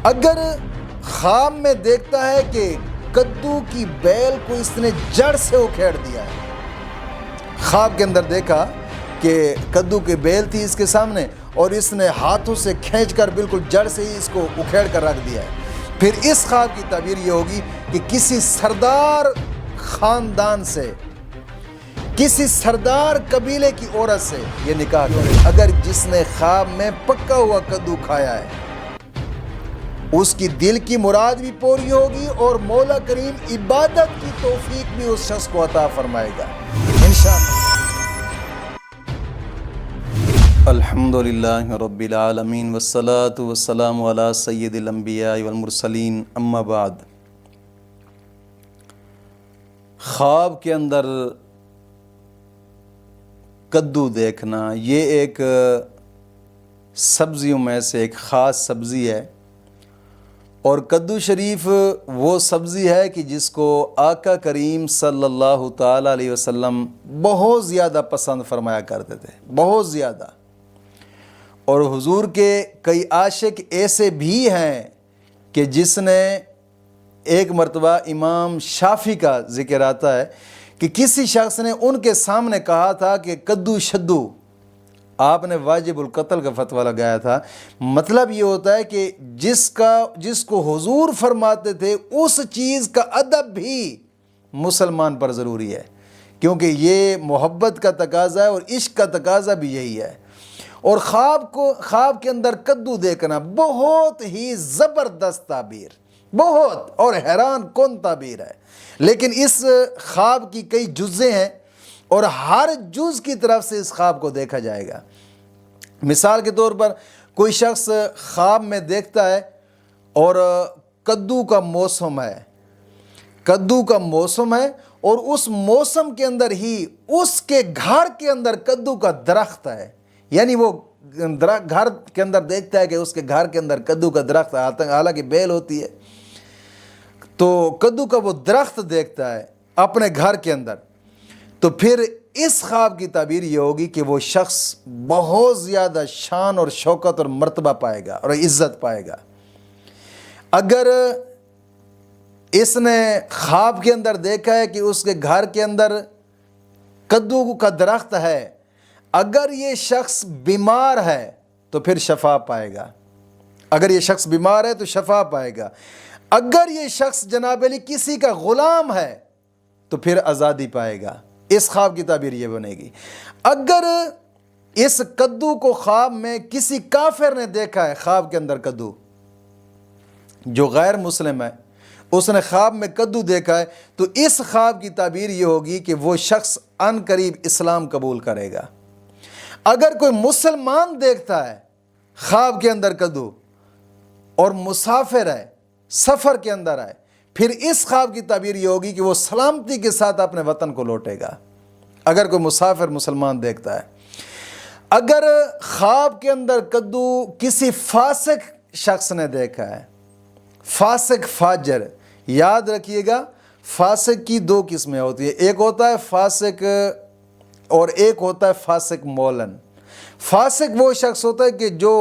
اگر خواب میں دیکھتا ہے کہ کدو کی بیل کو اس نے جڑ سے اکھیڑ دیا ہے، خواب کے اندر دیکھا کہ کدو کی بیل تھی اس کے سامنے اور اس نے ہاتھوں سے کھینچ کر بالکل جڑ سے ہی اس کو اکھیڑ کر رکھ دیا ہے، پھر اس خواب کی تعبیر یہ ہوگی کہ کسی سردار خاندان سے، کسی سردار قبیلے کی عورت سے یہ نکاح کرے۔ اگر جس نے خواب میں پکا ہوا کدو کھایا ہے اس کی دل کی مراد بھی پوری ہوگی اور مولا کریم عبادت کی توفیق بھی اس شخص کو عطا فرمائے گا انشاءاللہ۔ الحمدللہ رب العالمین والصلاة والسلام علی سید الانبیاء والمرسلین، اما بعد۔ خواب کے اندر کدو دیکھنا یہ ایک سبزیوں میں سے ایک خاص سبزی ہے، اور کدو شریف وہ سبزی ہے کہ جس کو آقا کریم صلی اللہ تعالیٰ علیہ وسلم بہت زیادہ پسند فرمایا کرتے تھے، بہت زیادہ۔ اور حضور کے کئی عاشق ایسے بھی ہیں کہ جس نے ایک مرتبہ امام شافعی کا ذکر آتا ہے کہ کسی شخص نے ان کے سامنے کہا تھا کہ کدو شدو، آپ نے واجب القتل کا فتویٰ لگایا تھا۔ مطلب یہ ہوتا ہے کہ جس کو حضور فرماتے تھے اس چیز کا ادب بھی مسلمان پر ضروری ہے، کیونکہ یہ محبت کا تقاضا ہے اور عشق کا تقاضا بھی یہی ہے۔ اور خواب کے اندر کدو دیکھنا بہت ہی زبردست تعبیر، بہت اور حیران کن تعبیر ہے، لیکن اس خواب کی کئی جزیں ہیں اور ہر جز کی طرف سے اس خواب کو دیکھا جائے گا۔ مثال کے طور پر کوئی شخص خواب میں دیکھتا ہے اور کدو کا موسم ہے، کدو کا موسم ہے اور اس موسم کے اندر ہی اس کے گھر کے اندر کدو کا درخت ہے، یعنی وہ گھر کے اندر دیکھتا ہے کہ اس کے گھر کے اندر کدو کا درخت ہے، حالانکہ بیل ہوتی ہے، تو کدو کا وہ درخت دیکھتا ہے اپنے گھر کے اندر، تو پھر اس خواب کی تعبیر یہ ہوگی کہ وہ شخص بہت زیادہ شان اور شوکت اور مرتبہ پائے گا اور عزت پائے گا۔ اگر اس نے خواب کے اندر دیکھا ہے کہ اس کے گھر کے اندر کدو کا درخت ہے، اگر یہ شخص بیمار ہے تو پھر شفا پائے گا، اگر یہ شخص بیمار ہے تو شفا پائے گا، اگر یہ شخص جناب علی کسی کا غلام ہے تو پھر آزادی پائے گا۔ اس خواب کی تعبیر یہ بنے گی۔ اگر اس کدو کو خواب میں کسی کافر نے دیکھا ہے، خواب کے اندر کدو، جو غیر مسلم ہے، اس نے خواب میں کدو دیکھا ہے، تو اس خواب کی تعبیر یہ ہوگی کہ وہ شخص عن قریب اسلام قبول کرے گا۔ اگر کوئی مسلمان دیکھتا ہے خواب کے اندر کدو اور مسافر ہے، سفر کے اندر ہے، پھر اس خواب کی تعبیر یہ ہوگی کہ وہ سلامتی کے ساتھ اپنے وطن کو لوٹے گا، اگر کوئی مسافر مسلمان دیکھتا ہے۔ اگر خواب کے اندر کدو کسی فاسق شخص نے دیکھا ہے، فاسق فاجر، یاد رکھیے گا فاسق کی دو قسمیں ہوتی ہیں، ایک ہوتا ہے فاسق اور ایک ہوتا ہے فاسق مولن۔ فاسق وہ شخص ہوتا ہے کہ جو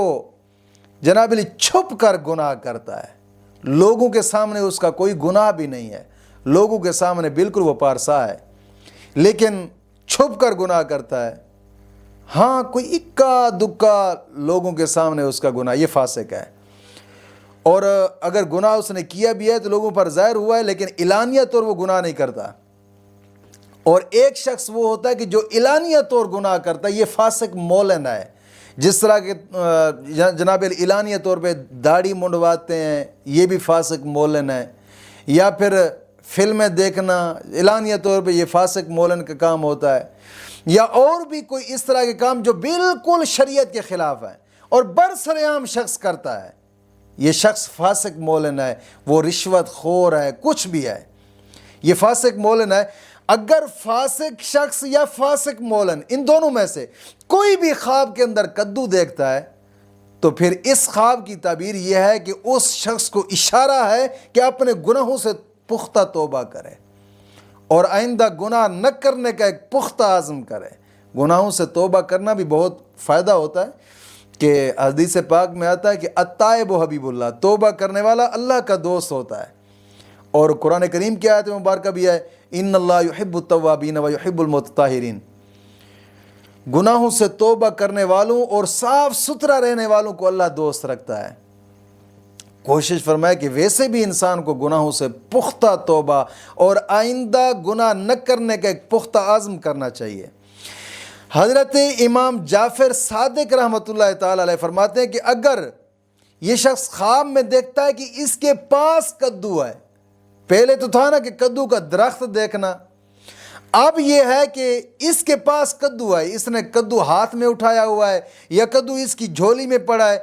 جناب علی چھپ کر گناہ کرتا ہے، لوگوں کے سامنے اس کا کوئی گناہ بھی نہیں ہے، لوگوں کے سامنے بالکل وہ پارسا ہے، لیکن چھپ کر گناہ کرتا ہے، ہاں کوئی اکا دکا لوگوں کے سامنے اس کا گناہ، یہ فاسق ہے۔ اور اگر گناہ اس نے کیا بھی ہے تو لوگوں پر ظاہر ہوا ہے، لیکن اعلانیہ طور وہ گناہ نہیں کرتا۔ اور ایک شخص وہ ہوتا ہے کہ جو اعلانیہ طور گناہ کرتا ہے، یہ فاسق مولن ہے، جس طرح کہ جناب اعلانیہ طور پہ داڑھی منڈواتے ہیں، یہ بھی فاسق مولن ہے، یا پھر فلمیں دیکھنا اعلانیہ طور پہ یہ فاسق مولن کا کام ہوتا ہے، یا اور بھی کوئی اس طرح کے کام جو بالکل شریعت کے خلاف ہیں اور برسر عام شخص کرتا ہے، یہ شخص فاسق مولن ہے، وہ رشوت خور ہے، کچھ بھی ہے، یہ فاسق مولن ہے۔ اگر فاسق شخص یا فاسق مولن ان دونوں میں سے کوئی بھی خواب کے اندر کدو دیکھتا ہے تو پھر اس خواب کی تعبیر یہ ہے کہ اس شخص کو اشارہ ہے کہ اپنے گناہوں سے پختہ توبہ کرے اور آئندہ گناہ نہ کرنے کا ایک پختہ عزم کرے۔ گناہوں سے توبہ کرنا بھی بہت فائدہ ہوتا ہے، کہ حدیث پاک میں آتا ہے کہ التائب حبیب اللہ، توبہ کرنے والا اللہ کا دوست ہوتا ہے۔ اور قرآن کریم کی آیت مبارکہ بھی ہے ان اللہ یحب التوابین و یحب المتطہرین، گناہوں سے توبہ کرنے والوں اور صاف ستھرا رہنے والوں کو اللہ دوست رکھتا ہے۔ کوشش فرمائے کہ ویسے بھی انسان کو گناہوں سے پختہ توبہ اور آئندہ گناہ نہ کرنے کا ایک پختہ عزم کرنا چاہیے۔ حضرت امام جعفر صادق رحمۃ اللہ تعالی علیہ فرماتے ہیں کہ اگر یہ شخص خواب میں دیکھتا ہے کہ اس کے پاس کدو ہے، پہلے تو تھا نا کہ کدو کا درخت دیکھنا، اب یہ ہے کہ اس کے پاس کدو ہے، اس نے کدو ہاتھ میں اٹھایا ہوا ہے، یا کدو اس کی جھولی میں پڑا ہے،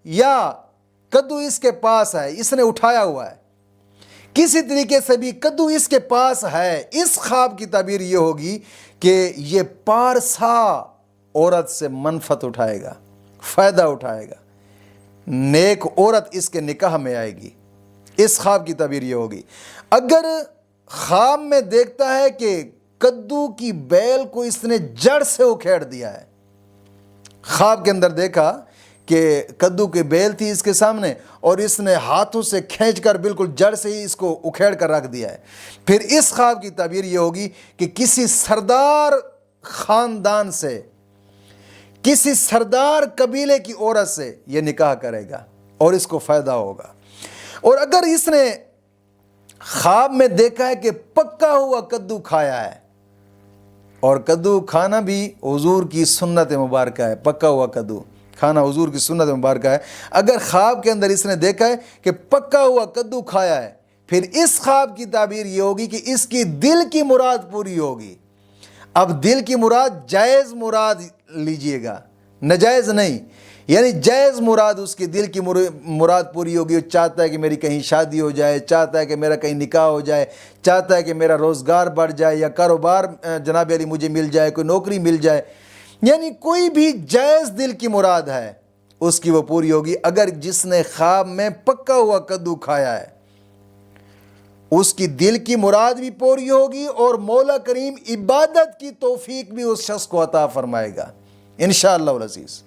یا کدو اس کے پاس ہے، اس نے اٹھایا ہوا ہے، کسی طریقے سے بھی کدو اس کے پاس ہے، اس خواب کی تعبیر یہ ہوگی کہ یہ پارسا عورت سے منفعت اٹھائے گا، فائدہ اٹھائے گا، نیک عورت اس کے نکاح میں آئے گی، اس خواب کی تعبیر یہ ہوگی۔ اگر خواب میں دیکھتا ہے کہ کدو کی بیل کو اس نے جڑ سے اکھیڑ دیا ہے، خواب کے اندر دیکھا کہ کدو کی بیل تھی اس کے سامنے اور اس نے ہاتھوں سے کھینچ کر بالکل جڑ سے ہی اس کو اکھیڑ کر رکھ دیا ہے، پھر اس خواب کی تعبیر یہ ہوگی کہ کسی سردار خاندان سے، کسی سردار قبیلے کی عورت سے یہ نکاح کرے گا اور اس کو فائدہ ہوگا۔ اور اگر اس نے خواب میں دیکھا ہے کہ پکا ہوا کدو کھایا ہے، اور کدو کھانا بھی حضور کی سنت مبارکہ ہے، پکا ہوا کدو کھانا حضور کی سنت مبارکہ ہے، اگر خواب کے اندر اس نے دیکھا ہے کہ پکا ہوا کدو کھایا ہے، پھر اس خواب کی تعبیر یہ ہوگی کہ اس کی دل کی مراد پوری ہوگی۔ اب دل کی مراد جائز مراد لیجئے گا، ناجائز نہیں، یعنی جائز مراد، اس کی دل کی مراد پوری ہوگی۔ وہ چاہتا ہے کہ میری کہیں شادی ہو جائے، چاہتا ہے کہ میرا کہیں نکاح ہو جائے، چاہتا ہے کہ میرا روزگار بڑھ جائے، یا کاروبار جناب علی مجھے مل جائے، کوئی نوکری مل جائے، یعنی کوئی بھی جائز دل کی مراد ہے اس کی وہ پوری ہوگی۔ اگر جس نے خواب میں پکا ہوا کدو کھایا ہے اس کی دل کی مراد بھی پوری ہوگی، اور مولا کریم عبادت کی توفیق بھی اس شخص کو عطا فرمائے گا انشاءاللہ العزیز۔